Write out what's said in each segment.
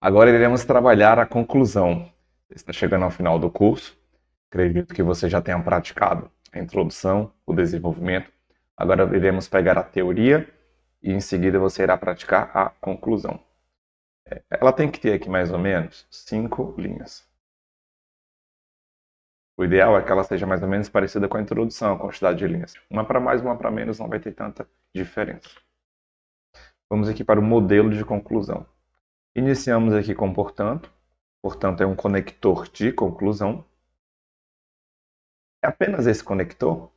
Agora iremos trabalhar a conclusão. Está chegando ao final do curso. Acredito que você já tenha praticado a introdução, o desenvolvimento. Agora iremos pegar a teoria e em seguida você irá praticar a conclusão. Ela tem que ter aqui mais ou menos 5 linhas. O ideal é que ela seja mais ou menos parecida com a introdução, a quantidade de linhas. Uma para mais, uma para menos, não vai ter tanta diferença. Vamos aqui para o modelo de conclusão. Iniciamos aqui com portanto. Portanto, é um conector de conclusão. É apenas esse conector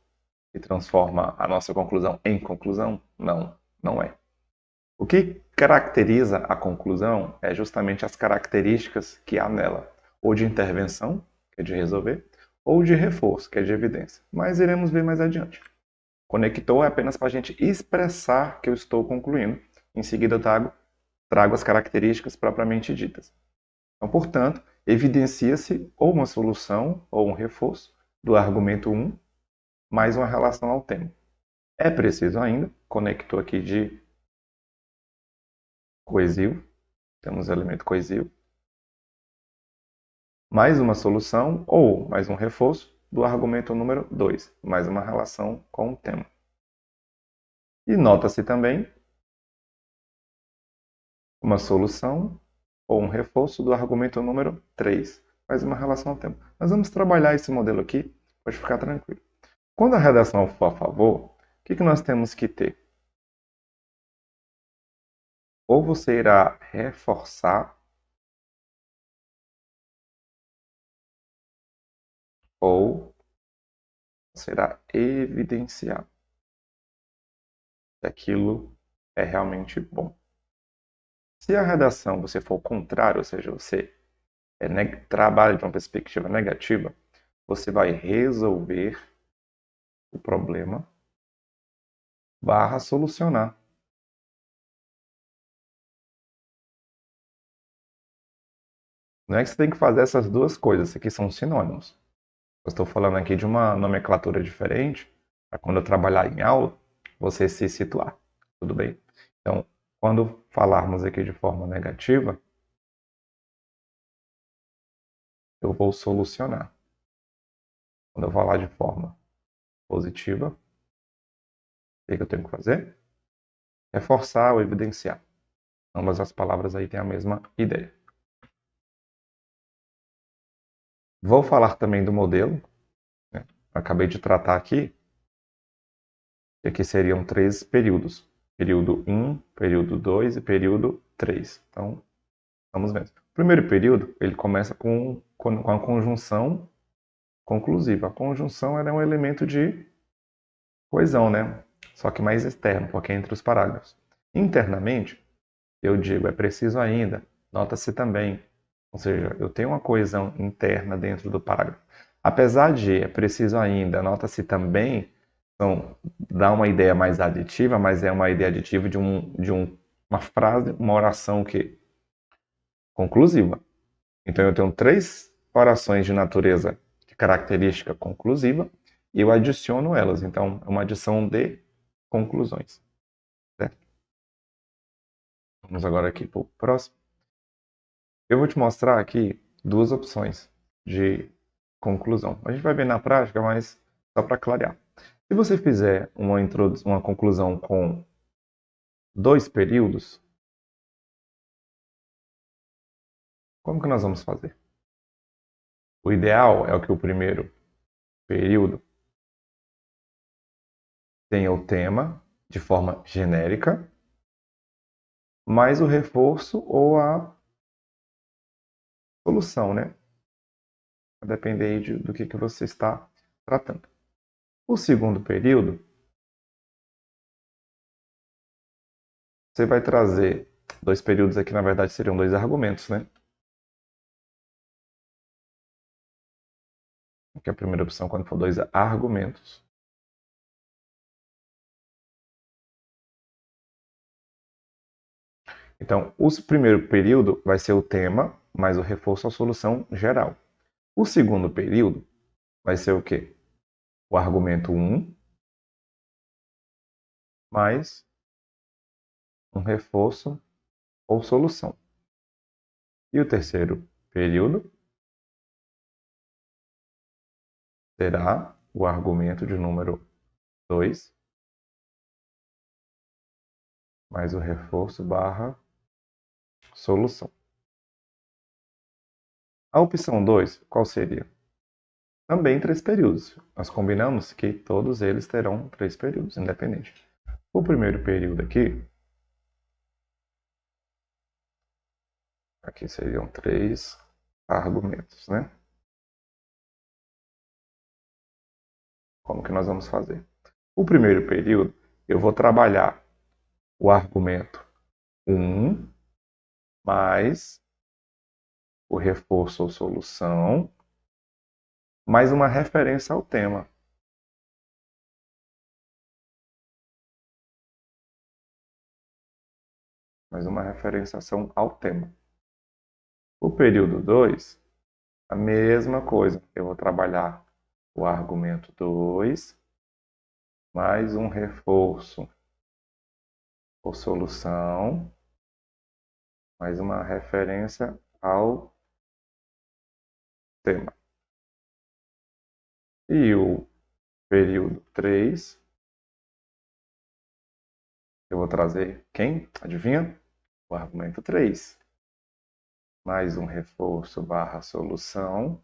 que transforma a nossa conclusão em conclusão? Não, não é. O que caracteriza a conclusão é justamente as características que há nela, ou de intervenção, que é de resolver, ou de reforço, que é de evidência. Mas iremos ver mais adiante. Conector é apenas para a gente expressar que eu estou concluindo. Em seguida, trago as características propriamente ditas. Então, portanto, evidencia-se ou uma solução ou um reforço do argumento 1 mais uma relação ao tema. É preciso ainda, conector aqui de coesivo, temos o elemento coesivo, mais uma solução ou mais um reforço do argumento número 2, mais uma relação com o tema. E nota-se também uma solução ou um reforço do argumento número 3, mais uma relação ao tema. Nós vamos trabalhar esse modelo aqui, pode ficar tranquilo. Quando a redação for a favor, o que nós temos que ter? Ou você irá reforçar, ou será evidenciar que aquilo é realmente bom. Se a redação você for o contrário, ou seja, você trabalha de uma perspectiva negativa, você vai resolver o problema barra solucionar. Não é que você tem que fazer essas duas coisas, isso aqui são sinônimos. Eu estou falando aqui de uma nomenclatura diferente, para quando eu trabalhar em aula, você se situar. Tudo bem? Então, quando falarmos aqui de forma negativa, eu vou solucionar. Quando eu falar de forma positiva, o que eu tenho que fazer? Reforçar ou evidenciar. Ambas as palavras aí têm a mesma ideia. Vou falar também do modelo. Né? Acabei de tratar aqui. E aqui seriam 3 períodos. Período 1, período 2 e período 3. Então, vamos vendo. O primeiro período, ele começa com a conjunção conclusiva. A conjunção é um elemento de coesão, né? Só que mais externo, porque é entre os parágrafos. Internamente, eu digo, é preciso ainda, nota-se também, ou seja, eu tenho uma coesão interna dentro do parágrafo. Apesar de é preciso ainda, nota-se também, então, dá uma ideia mais aditiva, mas é uma ideia aditiva de uma frase, uma oração que conclusiva. Então, eu tenho 3 orações de natureza de característica conclusiva e eu adiciono elas. Então, é uma adição de conclusões. Certo? Vamos agora aqui para o próximo. Eu vou te mostrar aqui 2 opções de conclusão. A gente vai ver na prática, mas só para clarear. Se você fizer uma conclusão com 2 períodos, como que nós vamos fazer? O ideal é o que o primeiro período tenha o tema de forma genérica, mais o reforço ou a solução, né? Vai depender aí do que você está tratando. O segundo período, você vai trazer 2 períodos aqui, na verdade seriam 2 argumentos, né? Aqui é a primeira opção quando for 2 argumentos. Então, o primeiro período vai ser o tema, mais o reforço à solução geral. O segundo período vai ser o quê? O argumento 1, mais um reforço ou solução. E o terceiro período será o argumento de número 2 mais o reforço barra solução. A opção 2, qual seria? Também 3 períodos. Nós combinamos que todos eles terão 3 períodos, independente. O primeiro período aqui seriam 3 argumentos, né? Como que nós vamos fazer? O primeiro período, eu vou trabalhar o argumento 1 mais o reforço ou solução, mais uma referência ao tema. Mais uma referenciação ao tema. O período 2, a mesma coisa. Eu vou trabalhar o argumento 2 mais um reforço ou solução, mais uma referência ao tema. E o período 3, eu vou trazer quem? Adivinha? O argumento 3. Mais um reforço barra solução,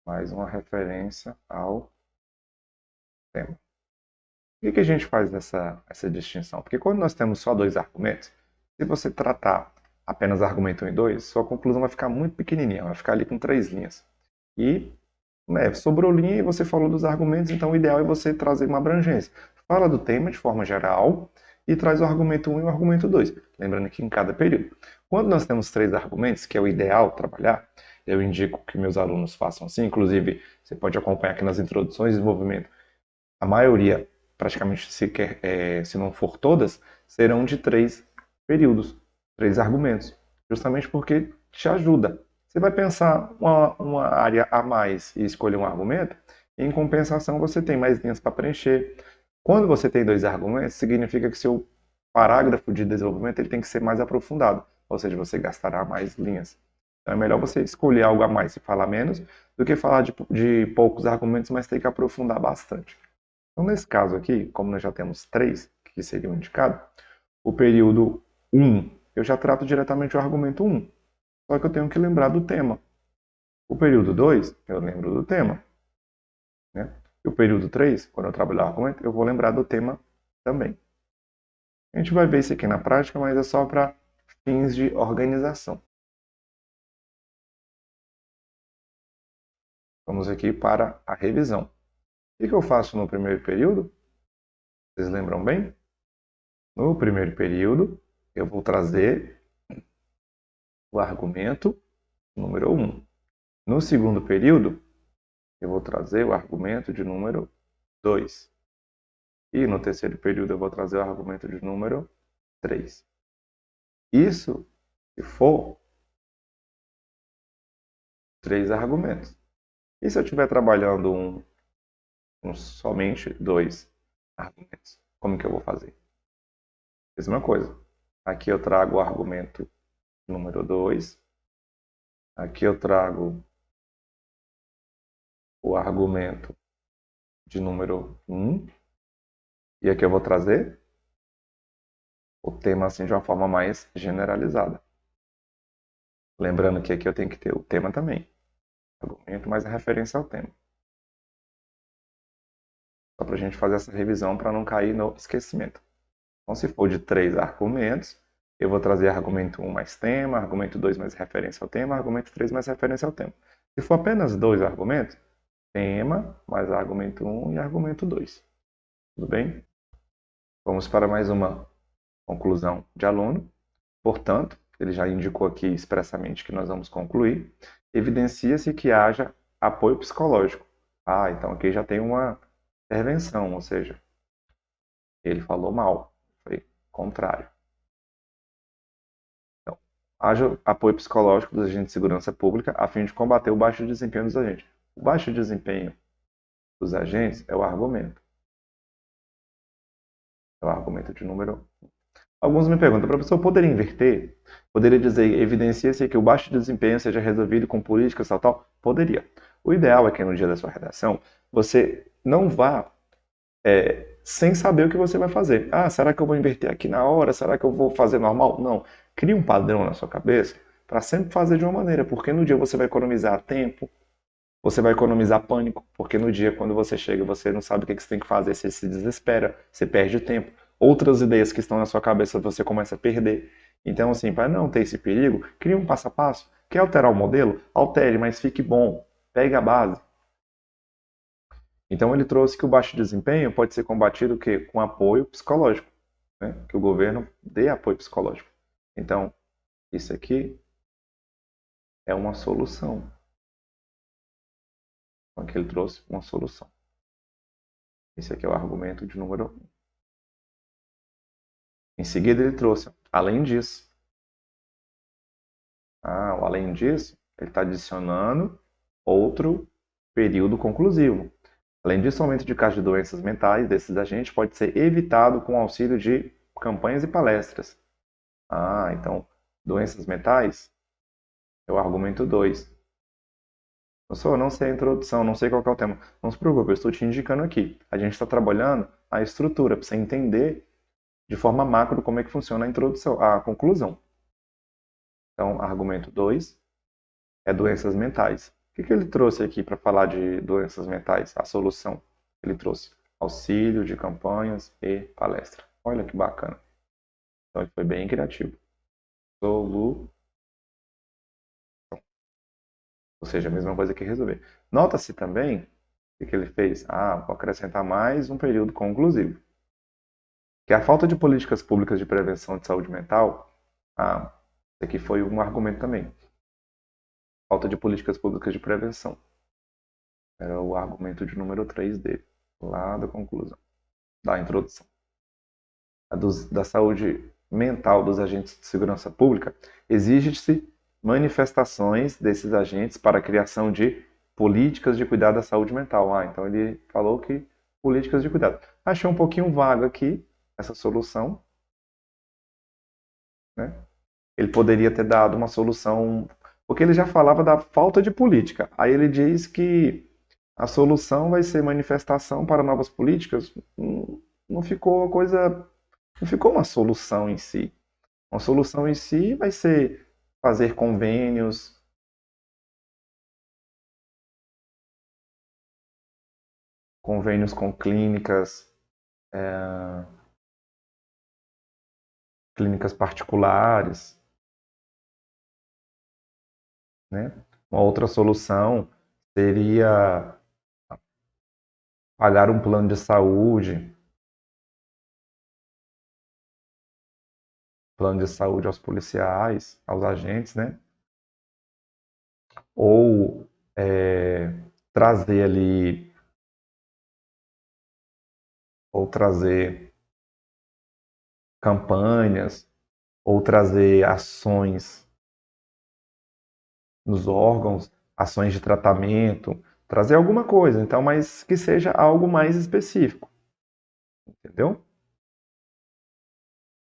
mais uma referência ao tema. Por que a gente faz essa distinção? Porque quando nós temos só 2 argumentos, se você tratar apenas argumento 1 e 2, sua conclusão vai ficar muito pequenininha, vai ficar ali com 3 linhas. E sobrou linha e você falou dos argumentos, então o ideal é você trazer uma abrangência. Fala do tema de forma geral e traz o argumento 1 e o argumento 2. Lembrando que em cada período. Quando nós temos 3 argumentos, que é o ideal trabalhar, eu indico que meus alunos façam assim. Inclusive, você pode acompanhar aqui nas introduções de desenvolvimento. A maioria, praticamente, se não for todas, serão de 3 períodos, 3 argumentos. Justamente porque te ajuda. Você vai pensar uma área a mais e escolher um argumento, e em compensação você tem mais linhas para preencher. Quando você tem 2 argumentos, significa que seu parágrafo de desenvolvimento ele tem que ser mais aprofundado, ou seja, você gastará mais linhas. Então é melhor você escolher algo a mais e falar menos, do que falar de poucos argumentos, mas ter que aprofundar bastante. Então, nesse caso aqui, como nós já temos 3 que seriam indicados, o período 1, eu já trato diretamente o argumento 1. Só que eu tenho que lembrar do tema. O período 2, eu lembro do tema. Né? E o período 3, quando eu trabalhar o argumento, eu vou lembrar do tema também. A gente vai ver isso aqui na prática, mas é só para fins de organização. Vamos aqui para a revisão. O que eu faço no primeiro período? Vocês lembram bem? No primeiro período, eu vou trazer o argumento número 1. No segundo período, eu vou trazer o argumento de número 2. E no terceiro período, eu vou trazer o argumento de número 3. Isso se for 3 argumentos. E se eu estiver trabalhando somente 2 argumentos? Como que eu vou fazer? Mesma coisa. Aqui eu trago o argumento número 2. Aqui eu trago o argumento de número 1. E aqui eu vou trazer o tema assim de uma forma mais generalizada. Lembrando que aqui eu tenho que ter o tema também. Argumento mais a referência ao tema. Só para a gente fazer essa revisão para não cair no esquecimento. Então, se for de 3 argumentos, eu vou trazer argumento 1 mais tema, argumento 2 mais referência ao tema, argumento 3 mais referência ao tema. Se for apenas 2 argumentos, tema mais argumento 1 e argumento 2. Tudo bem? Vamos para mais uma conclusão de aluno. Portanto, ele já indicou aqui expressamente que nós vamos concluir. Evidencia-se que haja apoio psicológico. Então aqui já tem uma intervenção, ou seja, ele falou mal, foi contrário. Então, haja apoio psicológico dos agentes de segurança pública a fim de combater o baixo desempenho dos agentes. O baixo desempenho dos agentes é o argumento. É o argumento de número 1. Alguns me perguntam, professor, poderia inverter? Poderia dizer, evidencia-se que o baixo desempenho seja resolvido com políticas tal, tal? Poderia. O ideal é que no dia da sua redação, você não vá sem saber o que você vai fazer. Ah, será que eu vou inverter aqui na hora? Será que eu vou fazer normal? Não. Crie um padrão na sua cabeça para sempre fazer de uma maneira, porque no dia você vai economizar tempo, você vai economizar pânico, porque no dia, quando você chega, você não sabe o que você tem que fazer, você se desespera, você perde tempo. Outras ideias que estão na sua cabeça você começa a perder. Então, assim, para não ter esse perigo, crie um passo a passo. Quer alterar o modelo? Altere, mas fique bom. Pegue a base. Então, ele trouxe que o baixo desempenho pode ser combatido com apoio psicológico, né? Que o governo dê apoio psicológico. Então, isso aqui é uma solução. Então, aqui ele trouxe uma solução. Esse aqui é o argumento de número 1. Em seguida, ele trouxe, além disso. O além disso, ele está adicionando outro período conclusivo. Além disso, o aumento de casos de doenças mentais desses agentes pode ser evitado com o auxílio de campanhas e palestras. Então, doenças mentais é o argumento 2. Professor, não sei a introdução, não sei qual que é o tema. Não se preocupe, eu estou te indicando aqui. A gente está trabalhando a estrutura para você entender de forma macro como é que funciona a introdução, a conclusão. Então, argumento 2 é doenças mentais. O que ele trouxe aqui para falar de doenças mentais? A solução. Ele trouxe auxílio de campanhas e palestra. Olha que bacana. Então, ele foi bem criativo. Solução. Ou seja, a mesma coisa que resolver. Nota-se também o que ele fez. Vou acrescentar mais um período conclusivo. Que a falta de políticas públicas de prevenção de saúde mental, esse aqui foi um argumento também. Falta de políticas públicas de prevenção. Era o argumento de número 3 dele, lá da conclusão, da introdução. Da saúde mental dos agentes de segurança pública, exige-se manifestações desses agentes para a criação de políticas de cuidado da saúde mental. Então ele falou que políticas de cuidado. Achei um pouquinho vago aqui essa solução, né? Ele poderia ter dado uma solução, porque ele já falava da falta de política. Aí ele diz que a solução vai ser manifestação para novas políticas. Não ficou não ficou uma solução em si. Uma solução em si vai ser fazer convênios com clínicas particulares, né? Uma outra solução seria pagar um plano de saúde, aos policiais, aos agentes, né? Ou trazer ali, ou trazer campanhas, ou trazer ações nos órgãos, ações de tratamento, trazer alguma coisa, então, mas que seja algo mais específico, entendeu?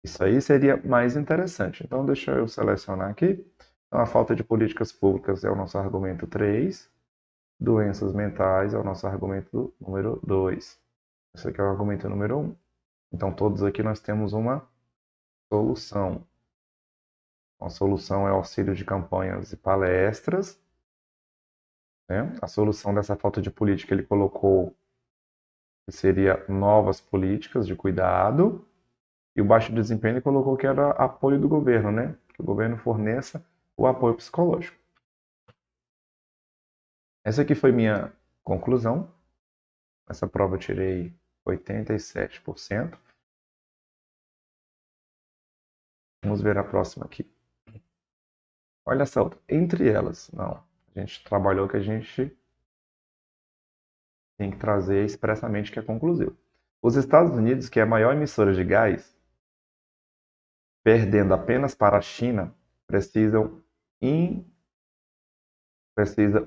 Isso aí seria mais interessante. Então, deixa eu selecionar aqui. Então, a falta de políticas públicas é o nosso argumento 3. Doenças mentais é o nosso argumento número 2. Esse aqui é o argumento número 1. Então, todos aqui nós temos uma solução. A solução é auxílio de campanhas e palestras. Né? A solução dessa falta de política ele colocou que seria novas políticas de cuidado. E o baixo desempenho ele colocou que era apoio do governo, né? Que o governo forneça o apoio psicológico. Essa aqui foi minha conclusão. Essa prova eu tirei 87%. Vamos ver a próxima aqui. Olha essa outra. Entre elas, não. A gente trabalhou que a gente tem que trazer expressamente que é conclusivo. Os Estados Unidos, que é a maior emissora de gás, perdendo apenas para a China, precisa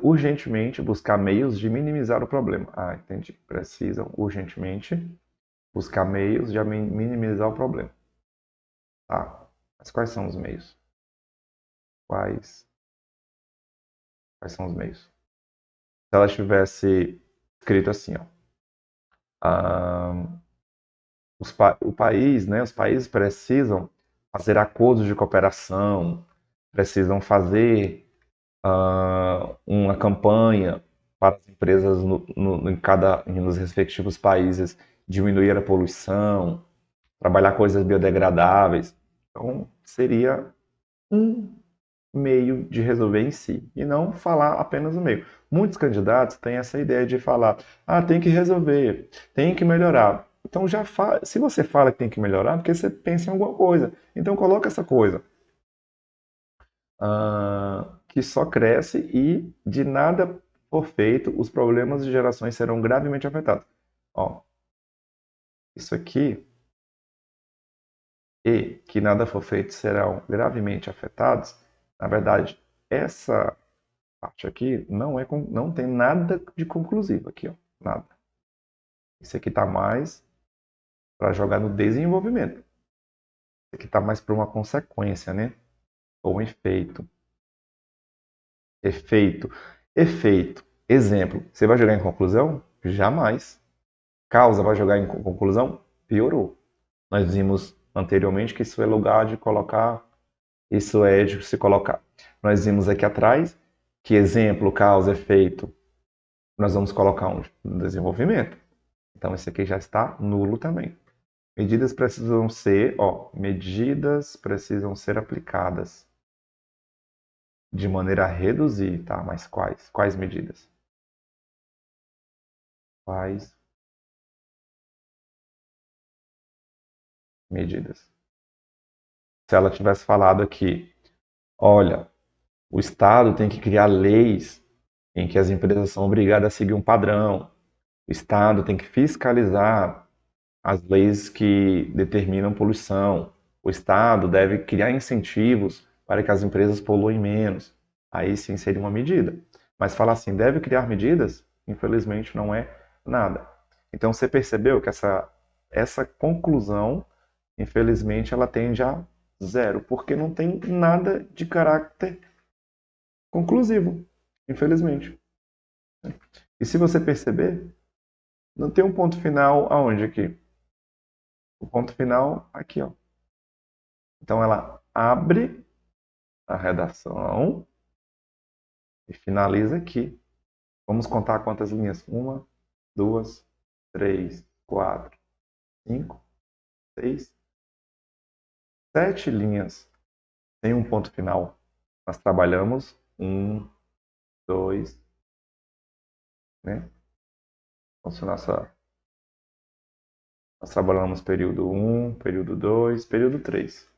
urgentemente buscar meios de minimizar o problema. Entendi. Precisam urgentemente buscar meios de minimizar o problema. Tá, mas quais são os meios? Quais são os meios? Se ela tivesse escrito assim, ó, ah, o país, né, os países precisam fazer acordos de cooperação, precisam fazer uma campanha para as empresas nos respectivos países diminuir a poluição, trabalhar coisas biodegradáveis. Então, seria um meio de resolver em si, e não falar apenas o meio. Muitos candidatos têm essa ideia de falar, tem que resolver, tem que melhorar. Então, se você fala que tem que melhorar, porque você pensa em alguma coisa. Então, coloca essa coisa. Que só cresce e, de nada for feito, os problemas de gerações serão gravemente afetados. Ó, isso aqui, e que nada for feito serão gravemente afetados, na verdade, essa parte aqui não tem nada de conclusivo aqui, ó, nada. Isso aqui está mais para jogar no desenvolvimento. Isso aqui está mais para uma consequência, né? Ou um efeito. Efeito. Efeito. Exemplo. Você vai jogar em conclusão? Jamais. Causa vai jogar em conclusão? Piorou. Nós vimos anteriormente que isso é lugar de colocar, isso é de se colocar. Nós vimos aqui atrás que exemplo, causa, efeito, nós vamos colocar onde? No desenvolvimento. Então esse aqui já está nulo também. Medidas precisam ser, medidas precisam ser aplicadas de maneira a reduzir, tá? Mas quais? Quais medidas? Quais medidas? Se ela tivesse falado aqui, olha, o Estado tem que criar leis em que as empresas são obrigadas a seguir um padrão. O Estado tem que fiscalizar as leis que determinam poluição. O Estado deve criar incentivos para que as empresas poluem menos. Aí sim seria uma medida. Mas falar assim, deve criar medidas, infelizmente não é nada. Então você percebeu que essa conclusão, infelizmente, ela tende a zero, porque não tem nada de caráter conclusivo, infelizmente. E se você perceber, não tem um ponto final aonde aqui? O ponto final aqui, ó. Então ela abre a redação e finaliza aqui. Vamos contar quantas linhas? 1, 2, 3, 4, 5, 6, 7 linhas. Tem um ponto final. Nós trabalhamos 1, 2, né? Então, se nós trabalhamos período 1, período 2, período 3.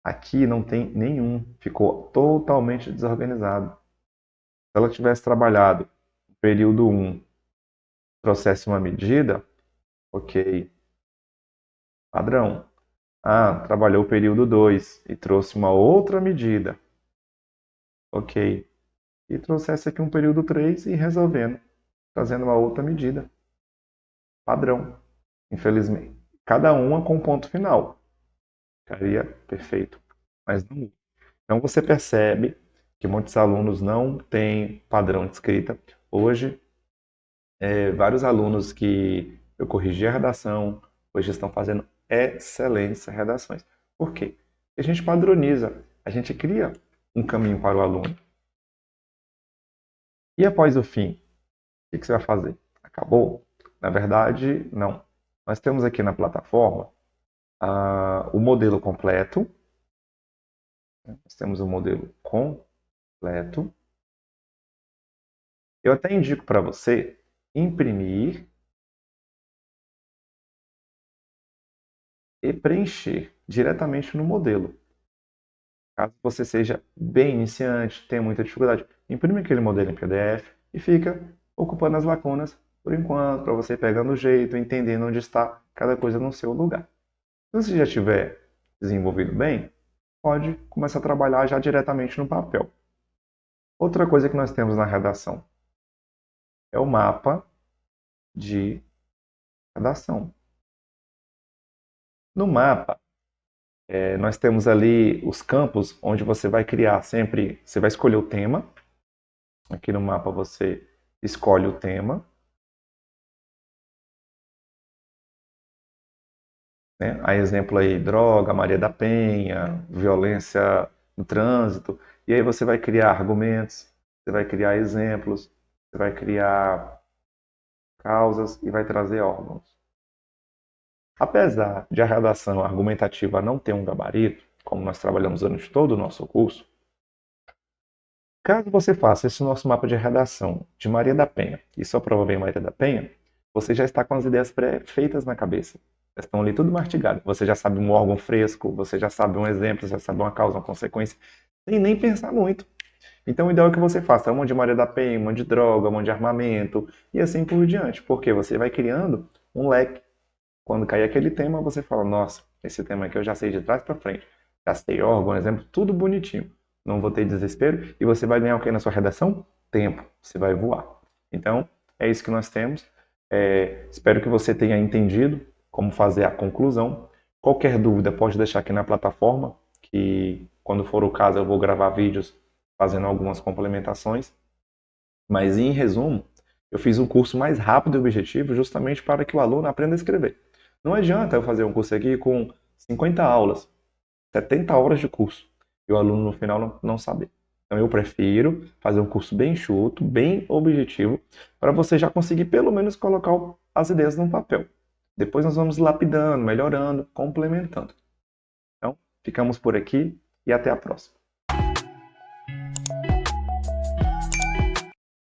Aqui não tem nenhum, ficou totalmente desorganizado. Se ela tivesse trabalhado período 1, trouxesse uma medida, ok, padrão. Trabalhou o período 2 e trouxe uma outra medida, ok. E trouxesse aqui um período 3 e resolvendo, trazendo uma outra medida, padrão. Infelizmente, cada uma com ponto final. Ficaria perfeito, mas não. Então você percebe que muitos alunos não têm padrão de escrita. Hoje, vários alunos que eu corrigi a redação, hoje estão fazendo excelentes redações. Por quê? A gente padroniza, a gente cria um caminho para o aluno. E após o fim, o que você vai fazer? Acabou? Na verdade, não. Nós temos aqui na plataforma o modelo completo. Nós temos o modelo completo. Eu até indico para você imprimir e preencher diretamente no modelo. Caso você seja bem iniciante, tenha muita dificuldade, imprime aquele modelo em PDF e fica ocupando as lacunas por enquanto, para você pegando o jeito, entendendo onde está cada coisa no seu lugar. Se você já tiver desenvolvido bem, pode começar a trabalhar já diretamente no papel. Outra coisa que nós temos na redação é o mapa de redação. No mapa, Nós temos ali os campos onde você vai criar sempre, você vai escolher o tema. Aqui no mapa você escolhe o tema, né? A exemplo aí, droga, Maria da Penha, violência no trânsito. E aí você vai criar argumentos, você vai criar exemplos, você vai criar causas e vai trazer órgãos. Apesar de a redação argumentativa não ter um gabarito, como nós trabalhamos durante todo o nosso curso, caso você faça esse nosso mapa de redação de Maria da Penha e só prova bem Maria da Penha, você já está com as ideias pré-feitas na cabeça. Já estão ali tudo mastigado. Você já sabe um órgão fresco, você já sabe um exemplo, você já sabe uma causa, uma consequência, sem nem pensar muito. Então o ideal é que você faça uma de Maria da Penha, uma de droga, uma de armamento e assim por diante, porque você vai criando um leque. Quando cair aquele tema, você fala, nossa, esse tema aqui eu já sei de trás para frente. Já sei órgão, exemplo, tudo bonitinho. Não vou ter desespero e você vai ganhar o que na sua redação? Tempo. Você vai voar. Então, é isso que nós temos. Espero que você tenha entendido como fazer a conclusão. Qualquer dúvida pode deixar aqui na plataforma, que quando for o caso eu vou gravar vídeos fazendo algumas complementações. Mas em resumo, eu fiz um curso mais rápido e objetivo justamente para que o aluno aprenda a escrever. Não adianta eu fazer um curso aqui com 50 aulas, 70 horas de curso, e o aluno no final não saber. Então eu prefiro fazer um curso bem enxuto, bem objetivo, para você já conseguir pelo menos colocar as ideias no papel. Depois nós vamos lapidando, melhorando, complementando. Então, ficamos por aqui e até a próxima.